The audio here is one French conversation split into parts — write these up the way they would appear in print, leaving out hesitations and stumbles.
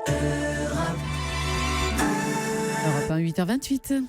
Europe 1, 8h28.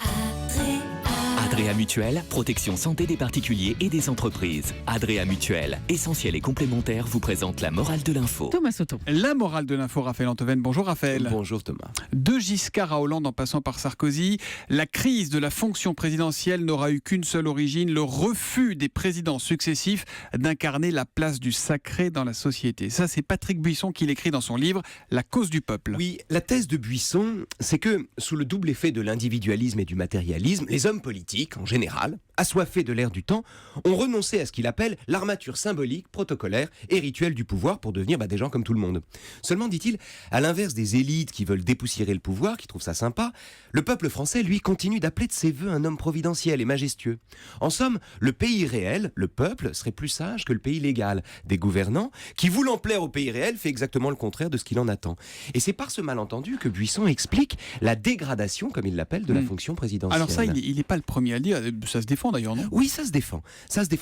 Adréa Mutuelle, protection santé des particuliers et des entreprises. Adréa Mutuelle, essentiel et complémentaire, vous présente la morale de l'info. Thomas Soto. La morale de l'info, Raphaël Antoven. Bonjour Raphaël. Bonjour Thomas. De Giscard à Hollande en passant par Sarkozy, la crise de la fonction présidentielle n'aura eu qu'une seule origine, le refus des présidents successifs d'incarner la place du sacré dans la société. Ça, c'est Patrick Buisson qui l'écrit dans son livre « La cause du peuple ». Oui, la thèse de Buisson, c'est que, sous le double effet de l'individualisme et du matérialisme, les hommes politiques, en général, assoiffés de l'ère du temps, ont renoncé à ce qu'il appelle l'armature symbolique, protocolaire et rituelle du pouvoir pour devenir des gens comme tout le monde. Seulement, dit-il, à l'inverse des élites qui veulent dépoussiérer le pouvoir, qui trouvent ça sympa, le peuple français, lui, continue d'appeler de ses voeux un homme providentiel et majestueux. En somme, le pays réel, le peuple, serait plus sage que le pays légal. Des gouvernants qui, voulant plaire au pays réel, fait exactement le contraire de ce qu'il en attend. Et c'est par ce malentendu que Buisson explique la dégradation, comme il l'appelle, de la fonction présidentielle. Alors ça, il n'est pas le premier à le dire, ça se défend d'ailleurs, non ? Oui, ça se défend,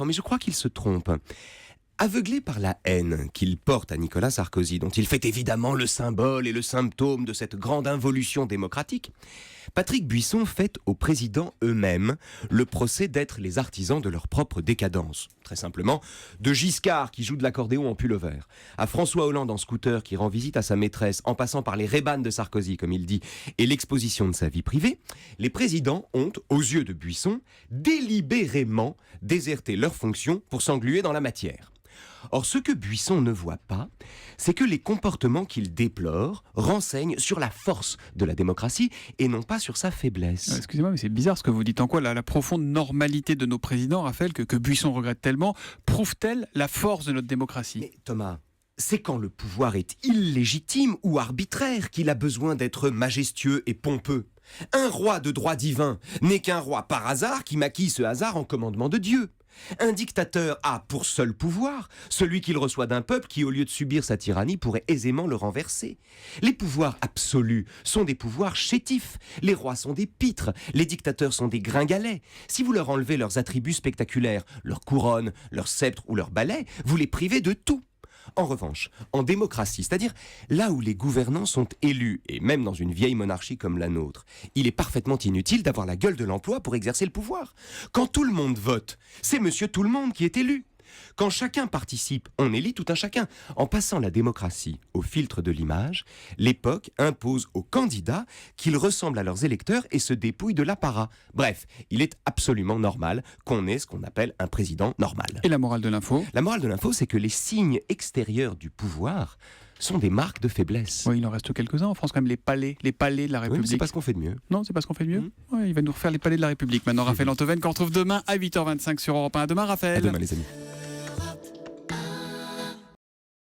mais je crois qu'il se trompe. Aveuglé par la haine qu'il porte à Nicolas Sarkozy, dont il fait évidemment le symbole et le symptôme de cette grande involution démocratique, Patrick Buisson fait aux présidents eux-mêmes le procès d'être les artisans de leur propre décadence. Très simplement, de Giscard qui joue de l'accordéon en pullover, à François Hollande en scooter qui rend visite à sa maîtresse, en passant par les Ray-Ban de Sarkozy, comme il dit, et l'exposition de sa vie privée, les présidents ont, aux yeux de Buisson, délibérément déserté leurs fonctions pour s'engluer dans la matière. Or, ce que Buisson ne voit pas, c'est que les comportements qu'il déplore renseignent sur la force de la démocratie et non pas sur sa faiblesse. Excusez-moi, mais c'est bizarre ce que vous dites. En quoi la profonde normalité de nos présidents, Raphaël, que Buisson regrette tellement, prouve-t-elle la force de notre démocratie ? Mais Thomas, c'est quand le pouvoir est illégitime ou arbitraire qu'il a besoin d'être majestueux et pompeux. Un roi de droit divin n'est qu'un roi par hasard qui maquille ce hasard en commandement de Dieu. Un dictateur a pour seul pouvoir celui qu'il reçoit d'un peuple qui, au lieu de subir sa tyrannie, pourrait aisément le renverser. Les pouvoirs absolus sont des pouvoirs chétifs. Les rois sont des pitres. Les dictateurs sont des gringalets. Si vous leur enlevez leurs attributs spectaculaires, leur couronne, leur sceptre ou leur balai, vous les privez de tout. En revanche, en démocratie, c'est-à-dire là où les gouvernants sont élus, et même dans une vieille monarchie comme la nôtre, il est parfaitement inutile d'avoir la gueule de l'emploi pour exercer le pouvoir. Quand tout le monde vote, c'est monsieur tout le monde qui est élu. Quand chacun participe, on élit tout un chacun. En passant la démocratie au filtre de l'image, l'époque impose aux candidats qu'ils ressemblent à leurs électeurs et se dépouillent de l'apparat. Bref, il est absolument normal qu'on ait ce qu'on appelle un président normal. Et la morale de l'info ? La morale de l'info, c'est que les signes extérieurs du pouvoir sont des marques de faiblesse. Oui, il en reste quelques-uns en France quand même, les palais de la République. Oui, c'est pas ce qu'on fait de mieux. Non, c'est pas ce qu'on fait de mieux. Ouais, il va nous refaire les palais de la République. Maintenant, Raphaël Antoven, qu'on retrouve demain à 8h25 sur Europe 1. À demain, Raphaël. À demain, les amis.